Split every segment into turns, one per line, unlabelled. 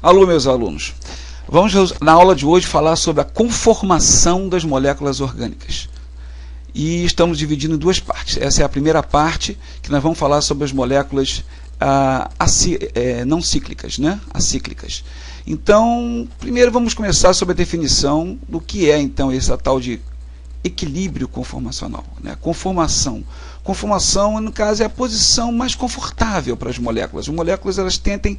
Alô, meus alunos. Vamos, na aula de hoje, falar sobre a conformação das moléculas orgânicas. E estamos dividindo em duas partes. Essa é a primeira parte, que nós vamos falar sobre as moléculas não cíclicas, né? Acíclicas. Então, primeiro vamos começar sobre a definição do que é, então, essa tal de equilíbrio conformacional, né? Conformação, no caso, é a posição mais confortável para as moléculas. As moléculas elas tentam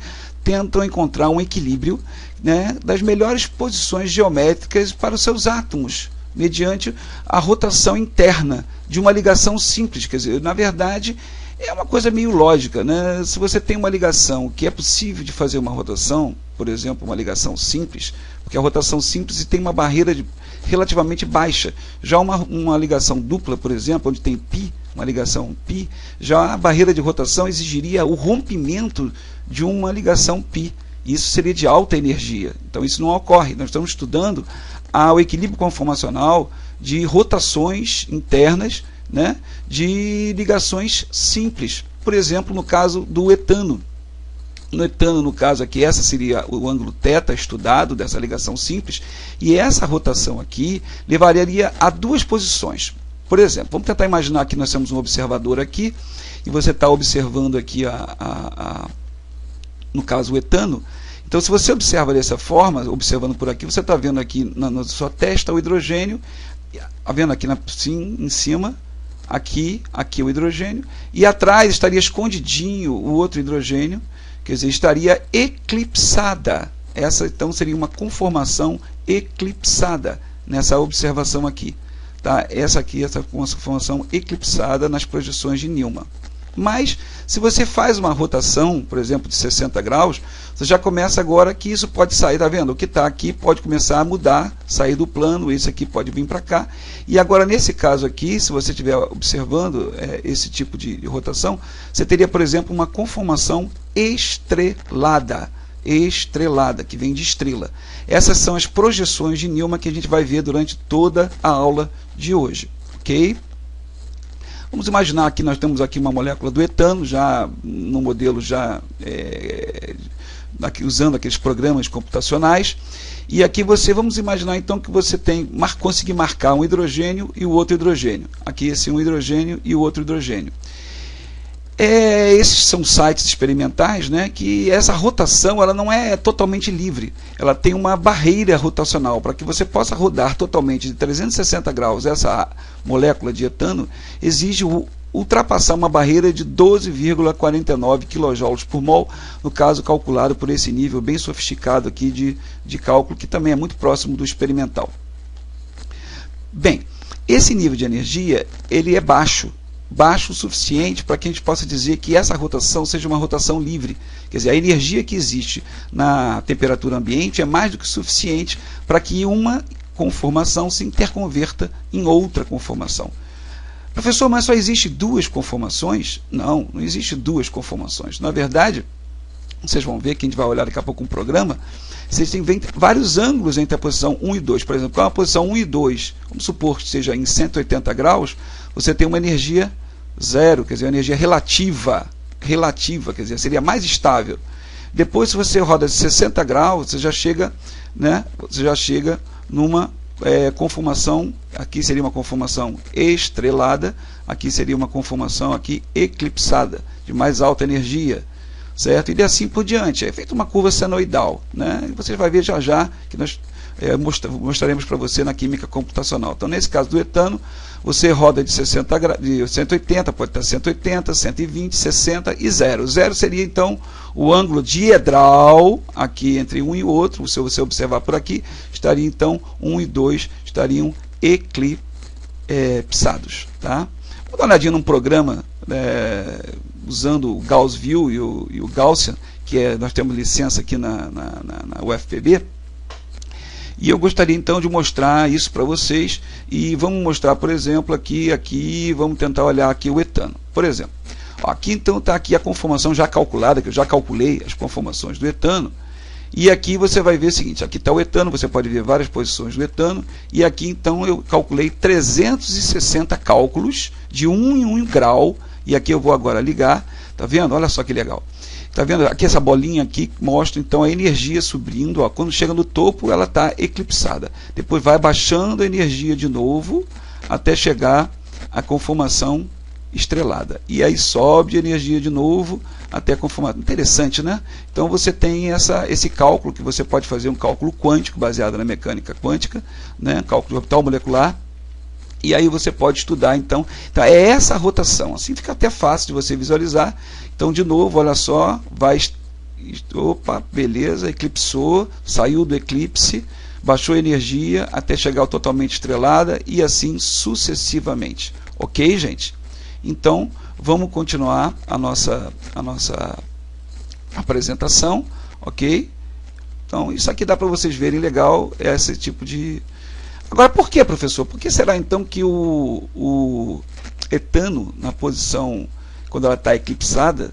encontrar um equilíbrio, né, das melhores posições geométricas para os seus átomos, mediante a rotação interna de uma ligação simples. Quer dizer, na verdade, é uma coisa meio lógica, né? Se você tem uma ligação que é possível de fazer uma rotação, por exemplo, uma ligação simples, porque a rotação simples tem uma barreira relativamente baixa. Já uma ligação dupla, por exemplo, onde tem π, uma ligação π, já a barreira de rotação exigiria o rompimento de uma ligação π. Isso seria de alta energia. Então isso não ocorre. Nós estamos estudando o equilíbrio conformacional de rotações internas, né, de ligações simples. Por exemplo, no caso do etano. No etano, no caso aqui, essa seria o ângulo θ estudado dessa ligação simples, e essa rotação aqui levaria a duas posições. Por exemplo, vamos tentar imaginar que nós temos um observador aqui, e você está observando aqui, no caso, o etano. Então, se você observa dessa forma, observando por aqui, você está vendo aqui na sua testa o hidrogênio, está vendo aqui sim, em cima, aqui o hidrogênio, e atrás estaria escondidinho o outro hidrogênio, quer dizer, estaria eclipsada. Essa, então, seria uma conformação eclipsada nessa observação aqui. Tá? Essa conformação eclipsada nas projeções de Newman. Mas, se você faz uma rotação, por exemplo, de 60 graus, você já começa agora que isso pode sair, tá vendo? O que está aqui pode começar a mudar, sair do plano, esse aqui pode vir para cá. E agora, nesse caso aqui, se você estiver observando esse tipo de rotação, você teria, por exemplo, uma conformação estrelada, que vem de estrela. Essas são as projeções de Newman que a gente vai ver durante toda a aula de hoje, ok? Vamos imaginar que nós temos aqui uma molécula do etano, já no modelo usando aqueles programas computacionais, e aqui vamos imaginar então que você conseguir marcar um hidrogênio e o outro hidrogênio. Aqui esse um hidrogênio e o outro hidrogênio. Esses são sites experimentais, né, que essa rotação ela não é totalmente livre, ela tem uma barreira rotacional. Para que você possa rodar totalmente de 360 graus essa molécula de etano, exige ultrapassar uma barreira de 12,49 kJ por mol, no caso calculado por esse nível bem sofisticado aqui de cálculo, que também é muito próximo do experimental. Bem, esse nível de energia ele é baixo o suficiente para que a gente possa dizer que essa rotação seja uma rotação livre. Quer dizer, a energia que existe na temperatura ambiente é mais do que suficiente para que uma conformação se interconverta em outra conformação. Professor, mas só existe duas conformações? Não existe duas conformações. Na verdade, vocês vão ver que a gente vai olhar daqui a pouco um programa, vocês têm vários ângulos entre a posição 1 e 2. Por exemplo, com a posição 1 e 2, vamos supor que seja em 180 graus, você tem uma energia zero, quer dizer, uma energia relativa, quer dizer, seria mais estável. Depois, se você roda de 60 graus, você já chega, né, numa conformação, aqui seria uma conformação estrelada, aqui seria uma conformação eclipsada, de mais alta energia, certo? E assim por diante. É feita uma curva senoidal, né? E você vai ver já que nós mostraremos para você na química computacional. Então, nesse caso do etano, você roda de 180, pode estar 180, 120, 60 e 0. 0 seria, então, o ângulo diedral aqui entre um e o outro. Se você observar por aqui, estaria, então, 1 e 2 estariam eclipsados. Tá? Vamos dar uma olhadinha num programa usando o Gauss View e o Gaussian, que nós temos licença aqui na UFPB. E eu gostaria então de mostrar isso para vocês, e vamos mostrar, por exemplo, aqui vamos tentar olhar aqui o etano. Por exemplo, aqui então está aqui a conformação já calculada, que eu já calculei as conformações do etano, e aqui você vai ver o seguinte, aqui está o etano, você pode ver várias posições do etano, e aqui então eu calculei 360 cálculos de 1 em 1 grau, e aqui eu vou agora ligar, tá vendo? Olha só que legal. Tá vendo? Aqui essa bolinha aqui mostra então a energia subindo, ó. Quando chega no topo ela está eclipsada. Depois vai baixando a energia de novo até chegar à conformação estrelada. E aí sobe a energia de novo até a conformação. Interessante, né? Então você tem esse cálculo, que você pode fazer um cálculo quântico baseado na mecânica quântica, né? Cálculo de orbital molecular. E aí você pode estudar, então é essa rotação. Assim fica até fácil de você visualizar. Então, de novo, olha só, opa, beleza, eclipsou, saiu do eclipse, baixou a energia até chegar ao totalmente estrelada e assim sucessivamente. Ok, gente? Então, vamos continuar a nossa apresentação, ok? Então, isso aqui dá para vocês verem legal, esse tipo de... Agora, por que, professor? Por que será então que o etano, na posição, quando ela está eclipsada,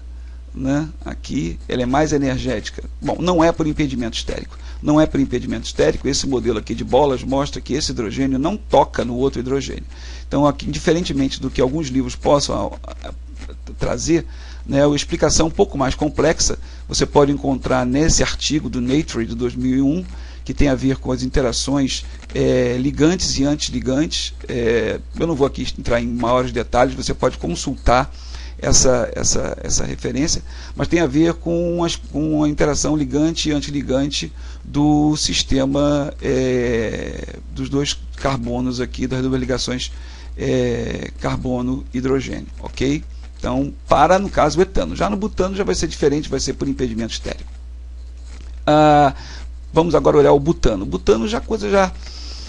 né, aqui, ela é mais energética? Bom, não é por impedimento estérico. Não é por impedimento estérico. Esse modelo aqui de bolas mostra que esse hidrogênio não toca no outro hidrogênio. Então, aqui, diferentemente do que alguns livros possam trazer, né, a explicação um pouco mais complexa, você pode encontrar nesse artigo do Nature de 2001, que tem a ver com as interações ligantes e antiligantes. Eu não vou aqui entrar em maiores detalhes, você pode consultar essa referência, mas tem a ver com a interação ligante e antiligante do sistema dos dois carbonos aqui, das duas ligações carbono-hidrogênio, ok? Então, no caso, o etano. Já no butano já vai ser diferente, vai ser por impedimento estérico. Vamos agora olhar o butano. O butano a coisa já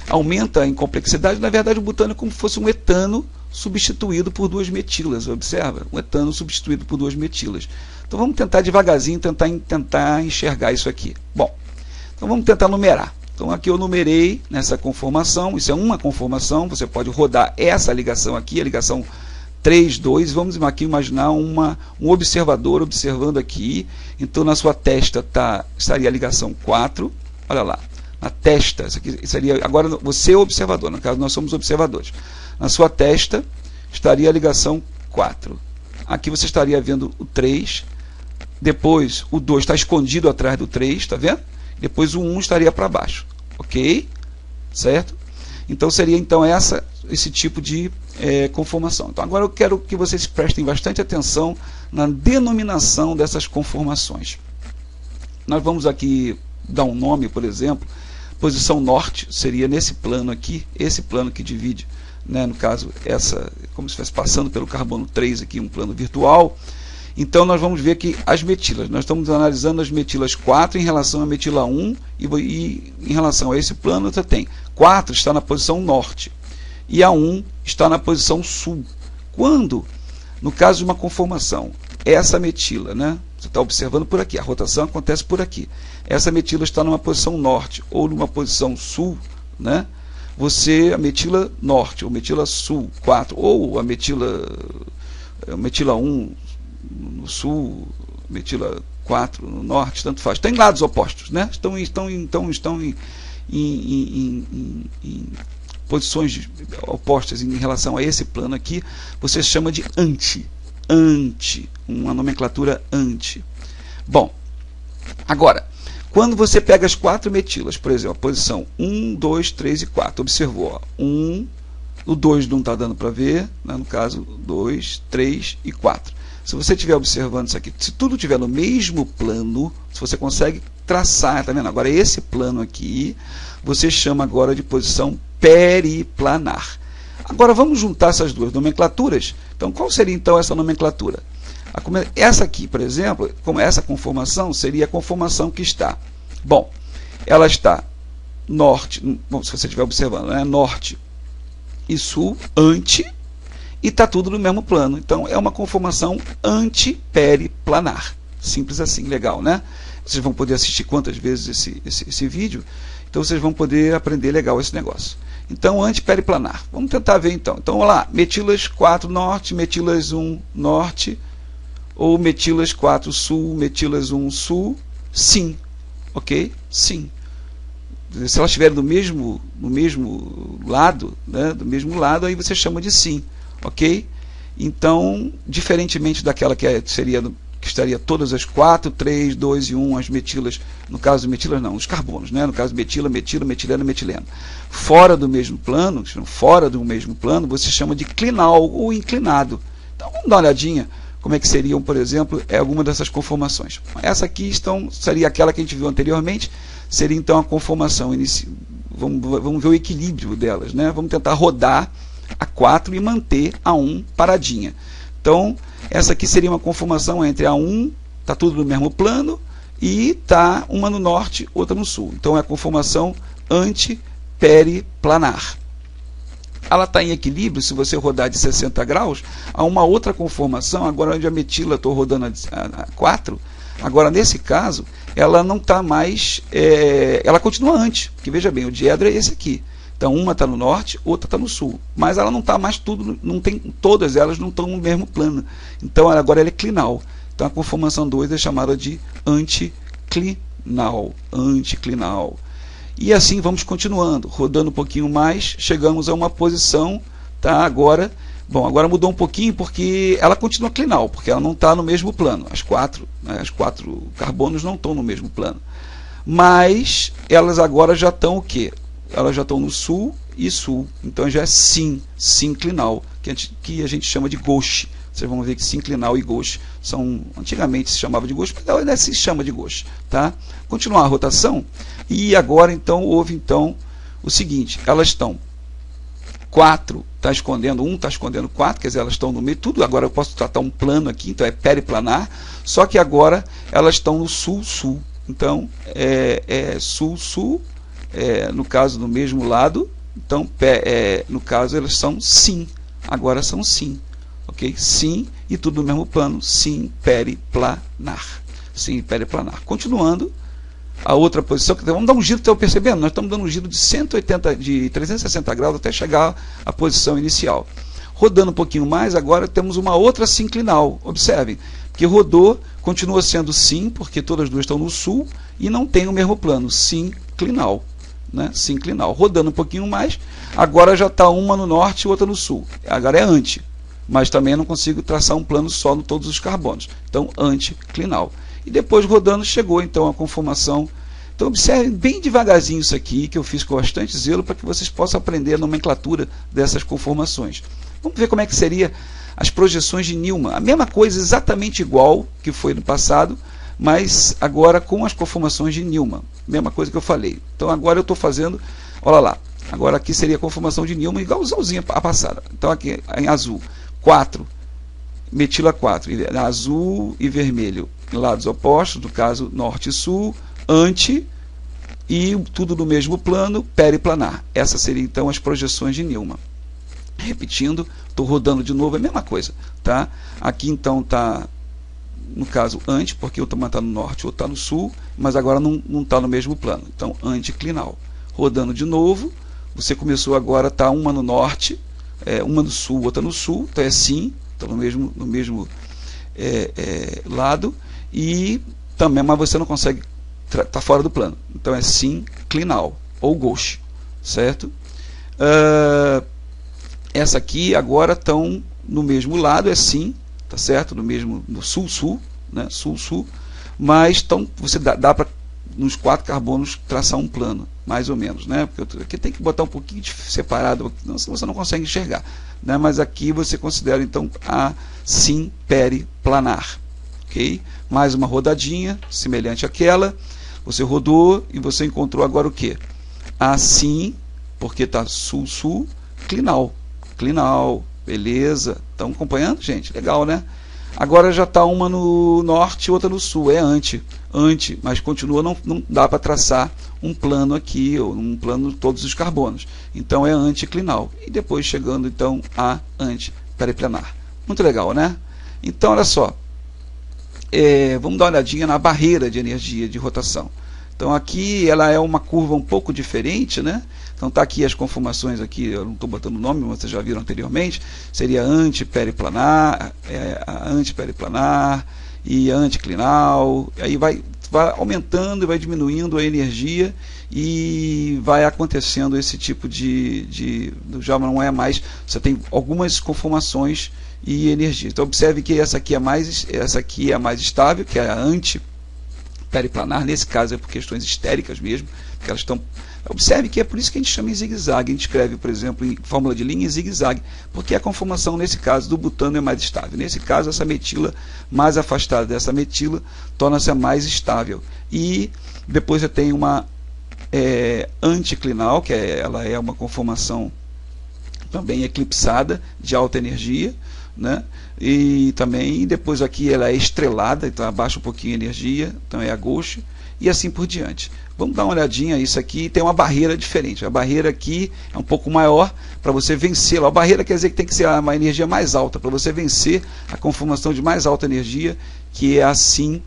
aumenta em complexidade. Na verdade, o butano é como se fosse um etano substituído por duas metilas. Observa? Um etano substituído por duas metilas. Então vamos tentar devagarzinho, tentar enxergar isso aqui. Bom, então vamos tentar numerar. Então aqui eu numerei nessa conformação. Isso é uma conformação. Você pode rodar essa ligação aqui, a ligação 3, 2, vamos aqui imaginar um observador observando aqui. Então na sua testa estaria a ligação 4, olha lá, na testa, isso aqui seria, agora você é o observador, no caso nós somos observadores, na sua testa estaria a ligação 4, aqui você estaria vendo o 3, depois o 2 está escondido atrás do 3, está vendo? Depois o 1 estaria para baixo, ok? Certo? Então seria então esse tipo de conformação. Então agora eu quero que vocês prestem bastante atenção na denominação dessas conformações. Nós vamos aqui dar um nome, por exemplo, posição norte seria nesse plano aqui, esse plano que divide, né, no caso, como se estivesse passando pelo carbono 3 aqui, um plano virtual. Então nós vamos ver que as metilas, nós estamos analisando as metilas 4 em relação à metila 1 e em relação a esse plano você tem 4 está na posição norte e a 1 está na posição sul. Quando, no caso de uma conformação, essa metila, né, você está observando por aqui, a rotação acontece por aqui, essa metila está numa posição norte ou numa posição sul, né, a metila norte ou metila sul 4 ou a metila 1 no sul, metila 4 no norte, tanto faz. Estão em lados opostos, né? Estão em posições opostas em relação a esse plano aqui. Você chama de anti, uma nomenclatura anti. Bom, agora, quando você pega as 4 metilas, por exemplo, a posição 1, 2, 3 e 4, observou, ó, 1, o 2 não está dando para ver, né? No caso, 2, 3 e 4. Se você estiver observando isso aqui, se tudo estiver no mesmo plano, se você consegue traçar, tá vendo? Agora esse plano aqui, você chama agora de posição periplanar. Agora vamos juntar essas duas nomenclaturas. Então qual seria então essa nomenclatura? Essa aqui, por exemplo, como essa conformação, seria a conformação que está. Bom, ela está norte, bom, se você estiver observando, né? Norte e sul, anti, e está tudo no mesmo plano. Então é uma conformação antiperiplanar. Simples assim, legal, né? Vocês vão poder assistir quantas vezes esse vídeo, então vocês vão poder aprender legal esse negócio. Então, antiperiplanar. Vamos tentar ver então. Então, vamos lá. Metilas 4 norte, metilas 1 norte, ou metilas 4 sul, metilas 1 sul, sim. Ok? Sim. Se elas estiverem no mesmo lado, né, do mesmo lado, aí você chama de sim. Ok? Então, diferentemente daquela que seria que estaria todas as 4, 3, 2 e 1, as metilas, no caso de metilas não, os carbonos, né? No caso metila, metila, metileno, metileno. Fora do mesmo plano, você chama de clinal ou inclinado. Então vamos dar uma olhadinha como é que seriam, por exemplo, alguma dessas conformações. Essa aqui seria aquela que a gente viu anteriormente, seria então a conformação inicial. Vamos ver o equilíbrio delas, né? Vamos tentar rodar a 4 e manter a 1 paradinha. Então, essa aqui seria uma conformação entre a 1, está tudo no mesmo plano, e está uma no norte, outra no sul. Então, é a conformação antiperiplanar. Ela está em equilíbrio, se você rodar de 60 graus, a uma outra conformação, agora onde a metila estou rodando a 4, agora nesse caso, ela não está mais, ela continua anti, porque veja bem, o diedro é esse aqui. Então uma está no norte, outra está no sul, mas ela não está mais tudo, todas elas não estão no mesmo plano. Então agora ela é clinal. Então a conformação 2 é chamada de anticlinal, anticlinal. E assim vamos continuando, rodando um pouquinho mais, chegamos a uma posição, tá? Agora mudou um pouquinho porque ela continua clinal, porque ela não está no mesmo plano. As quatro carbonos não estão no mesmo plano. Mas elas agora já estão o quê? Elas já estão no sul e sul. Então já é sinclinal, que a gente chama de gauche. Vocês vão ver que sinclinal e gauche antigamente se chamava de gauche, mas ainda se chama de gauche, tá? Continuar a rotação, e agora então houve o seguinte, elas estão 4 está escondendo 1, está escondendo 4, quer dizer, elas estão no meio, tudo agora eu posso tratar um plano aqui, então é periplanar, só que agora elas estão no sul-sul, então sul-sul, no caso no mesmo lado, então no caso elas são sim, agora são sim. Ok? Sim, e tudo no mesmo plano, sim, periplanar. Sim, periplanar. Continuando, a outra posição, vamos dar um giro, estão percebendo? Nós estamos dando um giro de 360 graus até chegar à posição inicial. Rodando um pouquinho mais, agora temos uma outra sinclinal. Observem, que rodou, continua sendo sim, porque todas as duas estão no sul, e não tem o mesmo plano, sinclinal. Né? Sinclinal. Rodando um pouquinho mais, agora já está uma no norte e outra no sul. Agora é anti. Mas também não consigo traçar um plano só em todos os carbonos. Então, anticlinal. E depois, rodando, chegou então a conformação. Então, observem bem devagarzinho isso aqui, que eu fiz com bastante zelo, para que vocês possam aprender a nomenclatura dessas conformações. Vamos ver como é que seria as projeções de Newman. A mesma coisa, exatamente igual que foi no passado, mas agora com as conformações de Newman. Mesma coisa que eu falei. Então, agora eu estou fazendo, olha lá, agora aqui seria a conformação de Newman, igualzinha a passada. Então, aqui em azul. 4, metila 4, azul e vermelho, lados opostos, no caso norte e sul, anti, e tudo no mesmo plano, periplanar. Essas seriam então as projeções de Newman. Repetindo, estou rodando de novo, é a mesma coisa. Tá? Aqui então está, no caso, anti, porque o uma está no norte, o outro está no sul, mas agora não está no mesmo plano. Então, anticlinal. Rodando de novo, você começou agora, está uma no norte, uma no sul, outra no sul, então é sim, então no mesmo lado, e também, mas você não consegue, está fora do plano, então é sinclinal, ou gauche, certo? Essa aqui agora estão no mesmo lado, é sim, tá certo? No sul-sul, né? Sul-sul, mas você dá para nos 4 carbonos traçar um plano, mais ou menos, né? Porque aqui tem que botar um pouquinho separado, senão você não consegue enxergar, né? Mas aqui você considera então a sim periplanar, ok? Mais uma rodadinha semelhante àquela, você rodou e você encontrou agora o que? A sim, porque está sul-sul, clinal, beleza? Estão acompanhando, gente? Legal, né? Agora já está uma no norte e outra no sul, é anti, mas continua, não dá para traçar um plano aqui, ou um plano de todos os carbonos. Então é anticlinal. E depois chegando então a antiperiplanar. Muito legal, né? Então olha só, vamos dar uma olhadinha na barreira de energia de rotação. Então aqui ela é uma curva um pouco diferente, né? Então está aqui as conformações aqui, eu não estou botando o nome, mas vocês já viram anteriormente, seria antiperiplanar, antiperiplanar e anticlinal, aí vai aumentando e vai diminuindo a energia e vai acontecendo esse tipo já não é mais, você tem algumas conformações e energia. Então observe que essa aqui é a mais estável, que é a anti-periplanar. Nesse caso é por questões histéricas mesmo, porque elas estão... Observe que é por isso que a gente chama em zigue-zague. A gente escreve, por exemplo, em fórmula de linha em zigue-zague, porque a conformação, nesse caso, do butano é mais estável. Nesse caso, essa metila mais afastada dessa metila torna-se a mais estável. E depois você tem uma anticlinal, que ela é uma conformação também eclipsada, de alta energia, né? E também depois aqui ela é estrelada, então abaixa um pouquinho a energia, então é a gauche, e assim por diante. Vamos dar uma olhadinha, isso aqui tem uma barreira diferente. A barreira aqui é um pouco maior para você vencê-la. A barreira quer dizer que tem que ser uma energia mais alta, para você vencer a conformação de mais alta energia, que é assim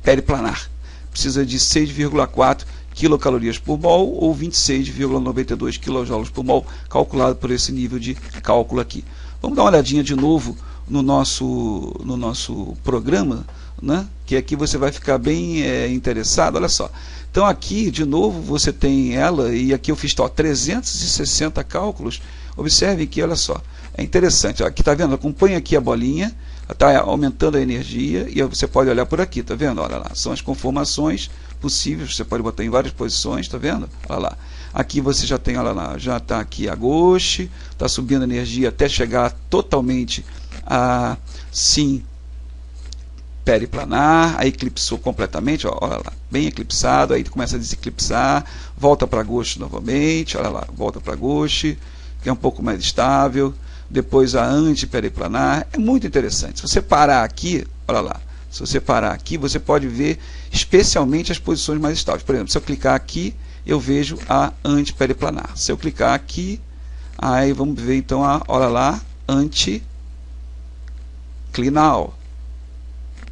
periplanar. Precisa de 6,4 quilocalorias por mol ou 26,92 kJ por mol, calculado por esse nível de cálculo aqui. Vamos dar uma olhadinha de novo no nosso programa, né? Que aqui você vai ficar bem interessado. Olha só, então aqui de novo você tem ela, e aqui eu fiz 360 cálculos. Observe que, olha só, é interessante, aqui está vendo, acompanha aqui a bolinha, está aumentando a energia, e você pode olhar por aqui, está vendo? Olha lá, são as conformações possíveis, você pode botar em várias posições, está vendo? Olha lá, aqui você já tem, olha lá, já está aqui a gauche, está subindo a energia até chegar totalmente a sim periplanar, aí eclipsou completamente, ó, olha lá, bem eclipsado, aí começa a deseclipsar, volta para a gauche novamente, olha lá, volta para a gauche, que é um pouco mais estável, depois a antiperiplanar, é muito interessante. Se você parar aqui, olha lá, se você parar aqui, você pode ver especialmente as posições mais estáveis. Por exemplo, se eu clicar aqui, eu vejo a antiperiplanar. Se eu clicar aqui, aí vamos ver então olha lá, anticlinal.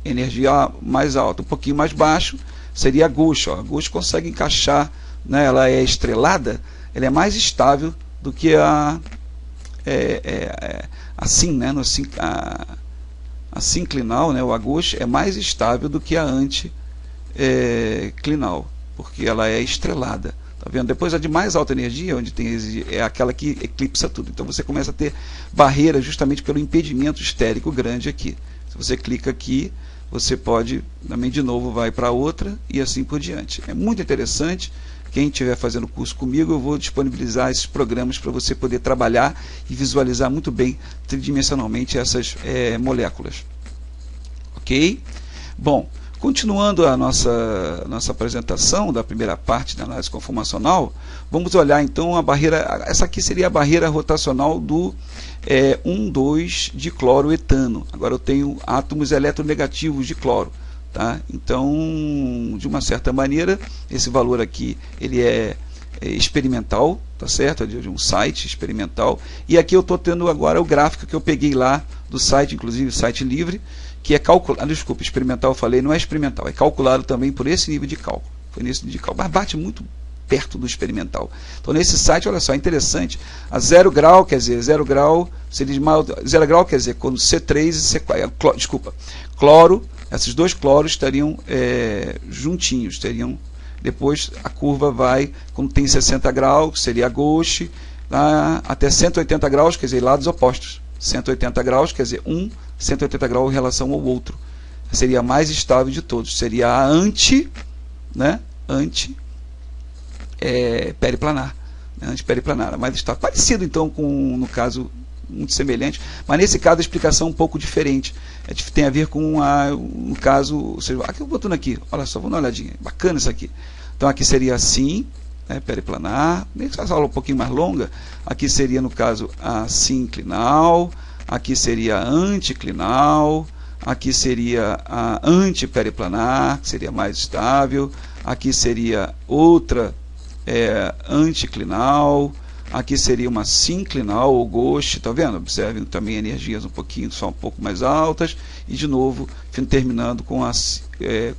Energia mais alta, um pouquinho mais baixo, seria a gauche. A gauche consegue encaixar, né, ela é estrelada, ela é mais estável do que assim, né, a sinclinal, né, a gauche é mais estável do que a anticlinal, porque ela é estrelada. Tá vendo? Depois a de mais alta energia, onde tem, é aquela que eclipsa tudo. Então você começa a ter barreira justamente pelo impedimento estérico grande aqui. Se você clica aqui, você pode, também de novo vai para outra e assim por diante. É muito interessante. Quem estiver fazendo o curso comigo, eu vou disponibilizar esses programas para você poder trabalhar e visualizar muito bem tridimensionalmente essas moléculas. Ok? Bom, continuando a nossa apresentação da primeira parte da análise conformacional, vamos olhar então a barreira. Essa aqui seria a barreira rotacional do 1,2 de cloroetano. Agora eu tenho átomos eletronegativos de cloro. Tá? Então, de uma certa maneira, esse valor aqui ele é experimental, tá certo? É de um site experimental. E aqui eu estou tendo agora o gráfico que eu peguei lá do site, inclusive site livre, que é calculado. Desculpa, experimental eu falei, não é experimental, é calculado também por esse nível de cálculo. Foi nesse nível de cálculo, mas bate muito perto do experimental. Então, nesse site, olha só, é interessante. A 0 grau, quer dizer, 0 grau, quer dizer, quando C3 e C4, desculpa, cloro. Esses dois cloros estariam juntinhos, depois a curva vai, quando tem 60 graus, que seria a gauche, até 180 graus, quer dizer, lados opostos. 180 graus, quer dizer, 180 graus em relação ao outro. Seria a mais estável de todos, seria a periplanar. Antiperiplanar, a mais estável. Parecido então com, no caso, muito semelhante, mas nesse caso a explicação é um pouco diferente. Tem a ver com no caso, ou seja, aqui eu botando aqui, olha só, vamos dar uma olhadinha, bacana isso aqui. Então aqui seria assim, né, periplanar, nessa aula um pouquinho mais longa, aqui seria no caso a sinclinal, aqui seria a anticlinal, aqui seria a antiperiplanar, que seria mais estável, aqui seria outra anticlinal, aqui seria uma sinclinal ou gauche, tá vendo? Observem também energias só um pouco mais altas, e de novo terminando com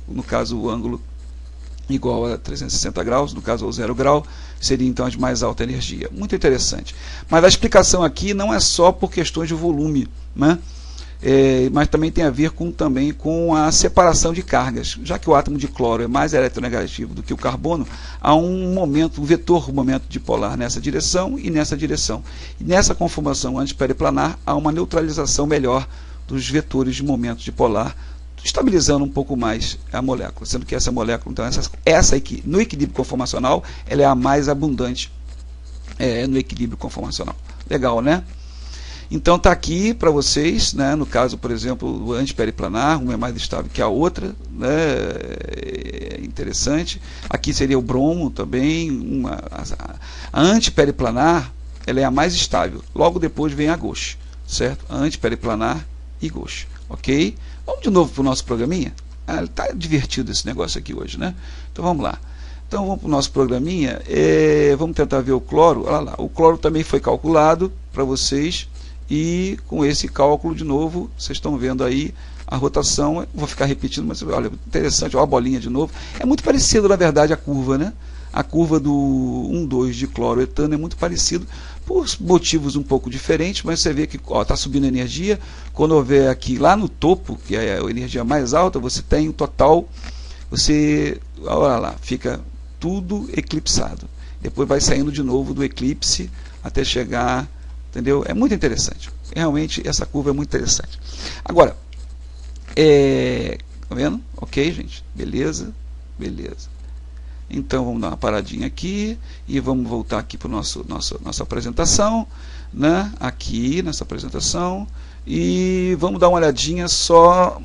no caso o ângulo igual a 360 graus, no caso ao 0 grau, seria então a de mais alta energia. Muito interessante. Mas a explicação aqui não é só por questões de volume, né? mas também tem a ver também com a separação de cargas. Já que o átomo de cloro é mais eletronegativo do que o carbono, há um vetor momento dipolar nessa direção e nessa direção. E nessa conformação antiperiplanar há uma neutralização melhor dos vetores de momento dipolar, estabilizando um pouco mais a molécula, sendo que essa molécula, então essa aqui, no equilíbrio conformacional, ela é a mais abundante no equilíbrio conformacional. Legal, né? Então está aqui para vocês, né, no caso, por exemplo, o antiperiplanar, uma é mais estável que a outra, né, é interessante. Aqui seria o bromo também, a antiperiplanar, ela é a mais estável. Logo depois vem a gauche, certo? A antiperiplanar e gauche, ok? Vamos de novo para o nosso programinha? Está divertido esse negócio aqui hoje, né? Então vamos lá. Então vamos para o nosso programinha, vamos tentar ver o cloro. Olha lá, o cloro também foi calculado para vocês, e com esse cálculo de novo, vocês estão vendo aí a rotação, vou ficar repetindo, mas olha, interessante, olha a bolinha de novo. É muito parecido, na verdade, a curva, né? A curva do 1,2 de cloroetano é muito parecido, por motivos um pouco diferentes, mas você vê que está subindo a energia. Quando houver aqui lá no topo, que é a energia mais alta, você tem o total, olha lá, fica tudo eclipsado. Depois vai saindo de novo do eclipse até chegar, entendeu? É muito interessante. Realmente essa curva é muito interessante. Agora, tá vendo? Ok, gente? Beleza? Beleza. Então vamos dar uma paradinha aqui e vamos voltar aqui para nossa apresentação, né? Aqui nessa apresentação, e vamos dar uma olhadinha só.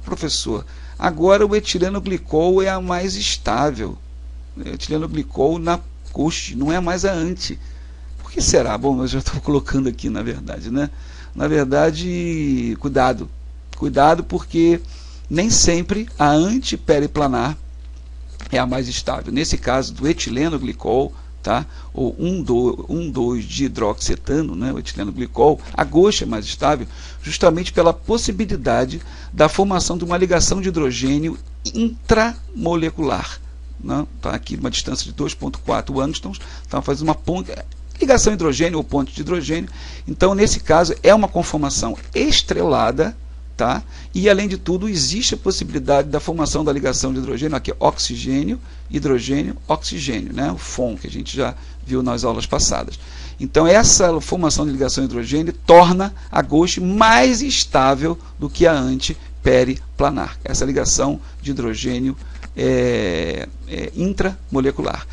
Professor, agora o etilenoglicol é a mais estável. O etilenoglicol na gauche, não é mais a anti. Por que será? Bom, eu já estou colocando aqui, na verdade, né? Na verdade, cuidado, porque nem sempre a antiperiplanar é a mais estável. Nesse caso do etilenoglicol, tá? Ou 1,2 de hidroxetano, né? O etilenoglicol, a gauche é mais estável, justamente pela possibilidade da formação de uma ligação de hidrogênio intramolecular. Está aqui uma distância de 2,4 angstroms, então faz uma ponte, ligação hidrogênio ou ponte de hidrogênio. Então, nesse caso, é uma conformação estrelada, tá? E, além de tudo, existe a possibilidade da formação da ligação de hidrogênio, aqui, oxigênio, hidrogênio, oxigênio, né? O FON, que a gente já viu nas aulas passadas. Então, essa formação de ligação de hidrogênio torna a gauche mais estável do que a antiperiplanar, essa ligação de hidrogênio intramolecular.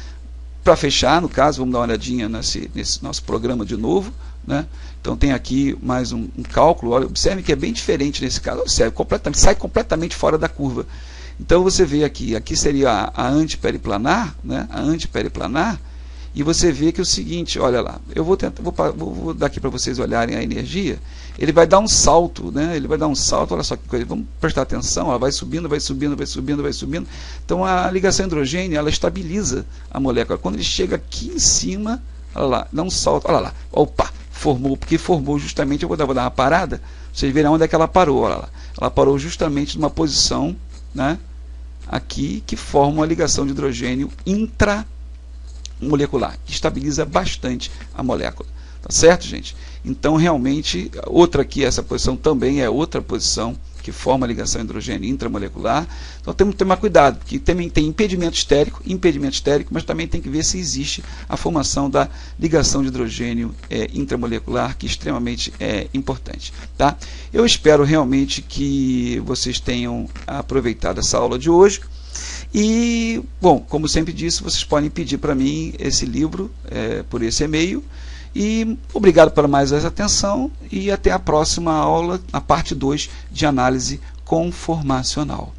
Para fechar, no caso, vamos dar uma olhadinha nesse nosso programa de novo, né? Então tem aqui mais um cálculo. Olha, observe que é bem diferente nesse caso. Observe, sai completamente fora da curva. Então você vê aqui seria a antiperiplanar, né? A antiperiplanar, e você vê que é o seguinte, olha lá, eu vou dar aqui para vocês olharem a energia. Ele vai dar um salto, né? Ele vai dar um salto, olha só que coisa, vamos prestar atenção, ela vai subindo, vai subindo, vai subindo, vai subindo. Então a ligação hidrogênio, ela estabiliza a molécula. Quando ele chega aqui em cima, olha lá, dá um salto, olha lá, opa, porque formou justamente, eu vou dar uma parada, vocês verão onde é que ela parou, olha lá. Ela parou justamente numa posição, né, aqui, que forma uma ligação de hidrogênio intramolecular, que estabiliza bastante a molécula. Tá certo, gente? Então, realmente, outra aqui, essa posição também é outra posição que forma a ligação hidrogênio intramolecular. Então, temos que tomar cuidado, porque também tem impedimento estérico, mas também tem que ver se existe a formação da ligação de hidrogênio intramolecular, que é extremamente importante. Tá? Eu espero realmente que vocês tenham aproveitado essa aula de hoje. E, bom, como sempre disse, vocês podem pedir para mim esse livro por esse e-mail. E obrigado por mais essa atenção e até a próxima aula, na parte 2 de análise conformacional.